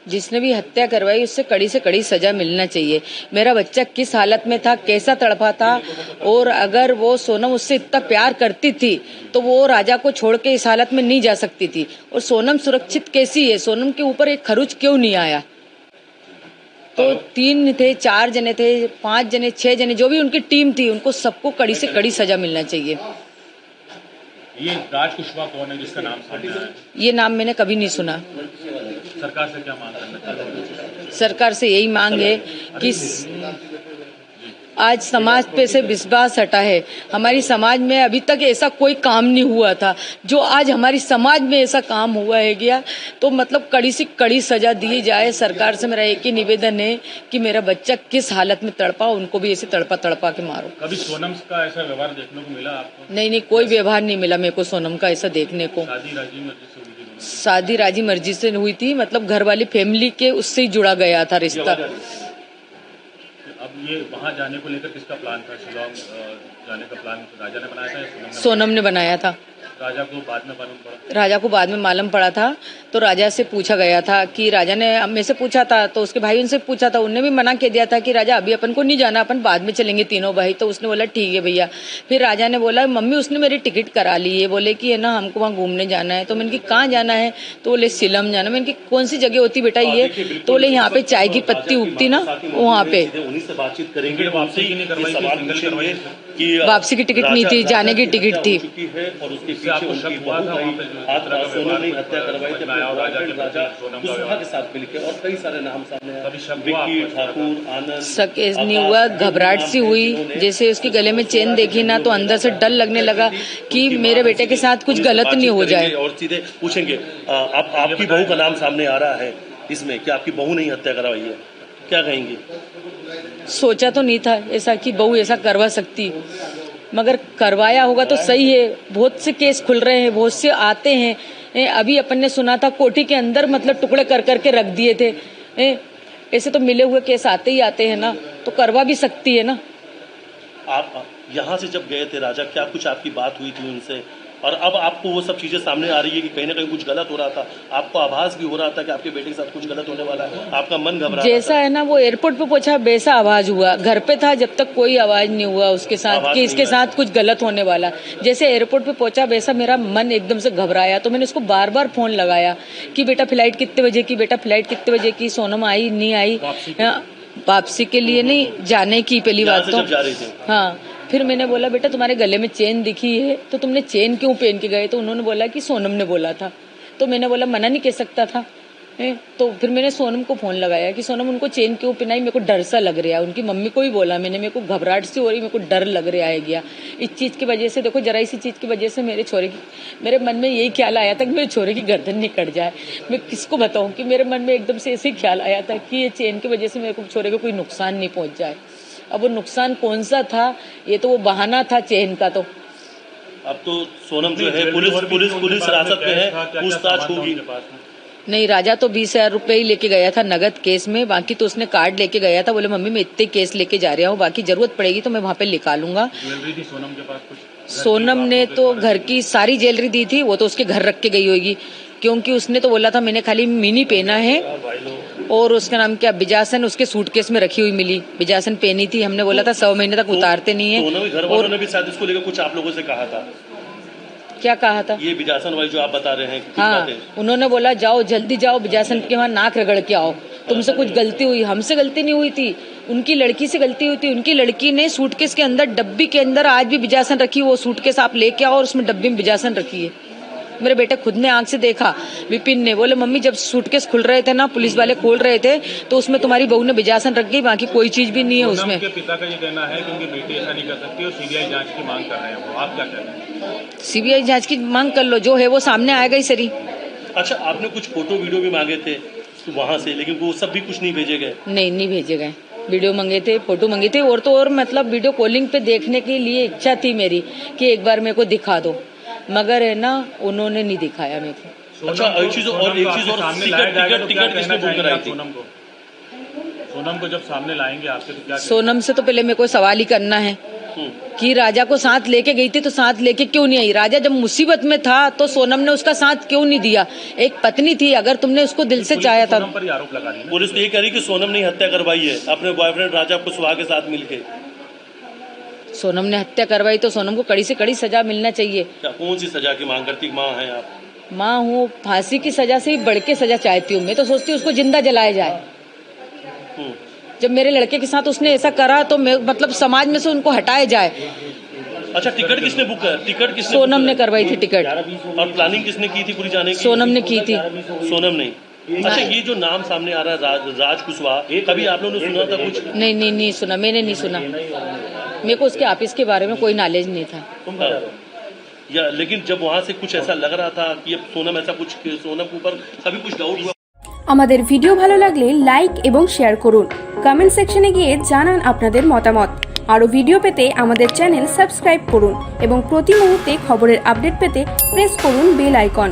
जिसने भी हत्या करवाई उससे कड़ी से कड़ी सजा मिलना चाहिए। मेरा बच्चा किस हालत में था, कैसा तड़पा था, और अगर वो सोनम उससे इतना प्यार करती थी तो वो राजा को छोड़ के इस हालत में नहीं जा सकती थी। और सोनम सुरक्षित कैसी है, सोनम के ऊपर एक खरोच क्यों नहीं आया? तो 3 थे, 4 जने थे, 5 जने, 6 जने, जो भी उनकी टीम थी, उनको सबको कड़ी से कड़ी सजा मिलना चाहिए। ये राज कुशवाहा कौन है जिसका नाम सामने आया है? ये नाम मैंने कभी नहीं सुना। सरकार से क्या मांग करना चाहते हैं? सरकार से यही मांग है कि आज समाज पे से विश्वास हटा है। हमारी समाज में अभी तक ऐसा कोई काम नहीं हुआ था, जो आज हमारी समाज में ऐसा काम हुआ है गया, तो मतलब कड़ी से कड़ी सजा दी जाए। सरकार से मेरा एक ही निवेदन है कि मेरा बच्चा किस हालत में तड़पा, उनको भी ऐसे तड़पा तड़पा के मारो। कभी सोनम का ऐसा व्यवहार देखने को मिला आपको? नहीं, कोई व्यवहार नहीं मिला मेरे को सोनम का ऐसा देखने को। शादी राजी मर्जी से हुई थी, मतलब घर वाली फैमिली के उससे ही जुड़ा गया था रिश्ता। अब ये वहाँ जाने को लेकर किसका प्लान था? शिलांग जाने का प्लान राजा ने बनाया था या सोनम ने बनाया था? राजा को बाद में मालूम पड़ा? राजा को बाद में मालूम पड़ा था, तो राजा से पूछा गया था कि राजा ने मेरे से पूछा था, तो उसके भाई उनसे पूछा था, उनने भी मना कर दिया था कि राजा अभी अपन को नहीं जाना, अपन बाद में चलेंगे तीनों भाई। तो उसने बोला ठीक है भैया। फिर राजा ने बोला मम्मी उसने मेरी टिकट करा ली है, बोले कि है ना हमको वहाँ घूमने जाना है। तो मैंने कि कहाँ जाना है? तो बोले शिलम जाना। मैंने कि कौन सी जगह होती बेटा ये? तो बोले यहाँ पे चाय की पत्ती उगती ना, वहाँ पे। बातचीत करेंगे, वापसी की टिकट नहीं थी, जाने की टिकट थी। और उसके पीछे हत्या करवाई थी राजा के साथ मिलकर, और कई सारे नाम सामने आए, ठाकुर, आनंद। शक नहीं हुआ, घबराहट सी हुई। जैसे उसके गले में चेन देखी ना, तो अंदर से डर लगने लगा कि मेरे बेटे के साथ कुछ गलत नहीं हो जाए। और सीधे पूछेंगे, आपकी बहू का नाम सामने आ रहा है इसमें, क्या आपकी बहू ने हत्या करवाई है? क्या कहेंगे? सोचा तो नहीं था ऐसा कि बहू ऐसा करवा सकती, मगर करवाया होगा तो सही है। बहुत से केस खुल रहे हैं, बहुत से आते हैं। अभी अपन ने सुना था कोठी के अंदर मतलब टुकड़े कर करके रख दिए थे। ऐसे तो मिले हुए केस आते ही आते हैं ना, तो करवा भी सकती है ना। आप यहाँ से जब गए थे राजा, क्या कुछ आपकी बात हुई थी उनसे? और अब आपको वो सब चीजें सामने आ रही है कि कहीं ना कहीं कुछ गलत हो रहा था, आपको आभास भी हो रहा था कि आपके बेटे के साथ कुछ गलत होने वाला है, आपका मन घबरा जैसा है ना, वो एयरपोर्ट पे पहुंचा वैसा आवाज हुआ। घर पे था जब तक कोई आवाज नहीं हुआ उसके साथ कि इसके साथ कुछ गलत होने वाला। जैसे एयरपोर्ट पे पहुंचा वैसा मेरा मन एकदम से घबराया। तो मैंने उसको बार बार फोन लगाया कि बेटा फ्लाइट कितने बजे की, बेटा फ्लाइट कितने बजे की। सोनम आई नहीं आई? वापसी के लिए नहीं, जाने की पहली बात तो। हाँ, फिर मैंने बोला बेटा तुम्हारे गले में चेन दिखी है, तो तुमने चेन क्यों पहन के गए? तो उन्होंने बोला कि सोनम ने बोला था। तो मैंने बोला मना नहीं कह सकता था। तो फिर मैंने सोनम को फोन लगाया कि सोनम उनको चेन क्यों पहनाई, मेरे को डर सा लग रहा है। उनकी मम्मी को भी बोला मैंने, मेरे को घबराहट सी हो रही, मेरे को डर लग रहा है गया इस चीज की वजह से। देखो जरा इसी चीज की वजह से मेरे मन में यही ख्याल आया था कि मेरे छोरे की गर्दन नहीं कट जाए। मैं किसको बताऊं कि मेरे मन में एकदम से ऐसे ख्याल आया था कि ये चेन की वजह से मेरे को छोरे को कोई नुकसान नहीं पहुंच जाए। अब वो नुकसान कौन सा था? ये तो वो बहाना था चेन का। तो अब तो सोनम जो है पुलिस हिरासत में है, पूछताछ होगी। नहीं, राजा तो 20,000 रुपए ही लेके गया था नगद केस में, बाकी तो उसने कार्ड लेके गया था। बोले मम्मी मैं इतने केस लेके जा रहा हूँ, बाकी जरूरत पड़ेगी तो मैं वहाँ पे लिखा लूंगा। ज्वेलरी थी सोनम के पास कुछ? सोनम ने तो घर की सारी ज्वेलरी दी थी, वो तो उसके घर रख के गई होगी, क्योंकि उसने तो बोला था मैंने खाली मिनी पहना है। और उसका नाम क्या, बिजासन, उसके सूटकेस में रखी हुई मिली, बिजासन पहनी थी। हमने बोला था 100 महीने तक उतारते नहीं है। घर वालों ने भी शायद इसको लेकर कुछ आप लोगों से कहा था? क्या कहा था? ये बिजासन वाली जो आप बता रहे हैं, हाँ, उन्होंने बोला जाओ जल्दी जाओ बिजासन के वहाँ नाक रगड़ के आओ, तुमसे कुछ गलती हुई। हमसे गलती नहीं हुई थी, उनकी लड़की से गलती हुई थी। उनकी लड़की ने सूटकेस के अंदर, डब्बी के अंदर आज भी बिजासन रखी। वो सूटकेस आप लेके आओ और उसमें डब्बी में बिजासन रखी है। मेरे बेटे खुद ने आंख से देखा। विपिन ने बोले मम्मी जब सूटकेस खुल रहे थे ना, पुलिस वाले खोल रहे थे, तो उसमें तुम्हारी बहू ने बिजासन रख गई, बाकी कोई चीज भी नहीं है उसमें। उनके पिता का ये कहना है कि उनकी बेटी ऐसा नहीं कर सकती और सीबीआई जांच की मांग कर रहे हैं वो। आप क्या कह रहे हैं? सीबीआई जांच की मांग कर लो, जो है वो सामने आएगा ही सरी। अच्छा, आपने कुछ फोटो वीडियो भी मांगे थे वहाँ से, लेकिन वो सब भी कुछ नहीं भेजे गए? नहीं भेजे गए। वीडियो मांगे थे, फोटो मांगे थे, और तो और मतलब वीडियो कॉलिंग पे देखने के लिए इच्छा थी मेरी कि एक बार मेरे को दिखा दो, मगर है ना उन्होंने नहीं दिखाया मेरे को। अच्छा, एक चीज और टिकट किसने बुक कराई थी? सोनम को जब सामने लाएंगे आपके तो क्या? सोनम से तो पहले मेरे को सवाल ही करना है कि राजा को साथ लेके गई थी तो साथ लेके क्यों नहीं आई। राजा जब मुसीबत में था तो सोनम ने उसका साथ क्यों नहीं दिया। एक पत्नी थी, अगर तुमने उसको दिल से चाहा था। सोनम पर ही आरोप लगा रही है। पुलिस तो ये कह रही कि सोनम ने हत्या करवाई है अपने बॉयफ्रेंड राजा कुशवाहा के साथ मिलके। सोनम ने हत्या करवाई तो सोनम को कड़ी से कड़ी सजा मिलना चाहिए। क्या कौन सी सजा की मांग करती माँ हैं आप? माँ हूँ, फांसी की सजा से ही बढ़ के सजा चाहती हूँ। मैं तो सोचती हूँ उसको जिंदा जलाया जाए। जब मेरे लड़के के साथ उसने ऐसा करा तो मैं मतलब समाज में से उनको हटाया जाए। अच्छा, टिकट किसने बुक कर? टिकट किसने? सोनम ने करवाई थी टिकट। और प्लानिंग किसने की थी पूरी जाने की? सोनम ने की थी। सोनम ने। अच्छा, ये जो नाम सामने आ रहा है राज कुशवाहा, कभी आप लोगों ने सुना था कुछ? नहीं सुना, मैंने नहीं सुना। मेरे को उसके ऑफिस के बारे में कोई नॉलेज नहीं था। या लेकिन जब वहाँ से कुछ ऐसा लग रहा था कि अब सोनम ऐसा कुछ, सोनम के ऊपर कभी कुछ डाउट हुआ? আমাদের ভিডিও ভালো লাগলে লাইক এবং শেয়ার করুন। কমেন্ট সেকশনে গিয়ে জানান আপনাদের মতামত। আরও ভিডিও পেতে আমাদের চ্যানেল সাবস্ক্রাইব করুন এবং প্রতি মুহূর্তে খবরের আপডেট পেতে প্রেস করুন বেল আইকন।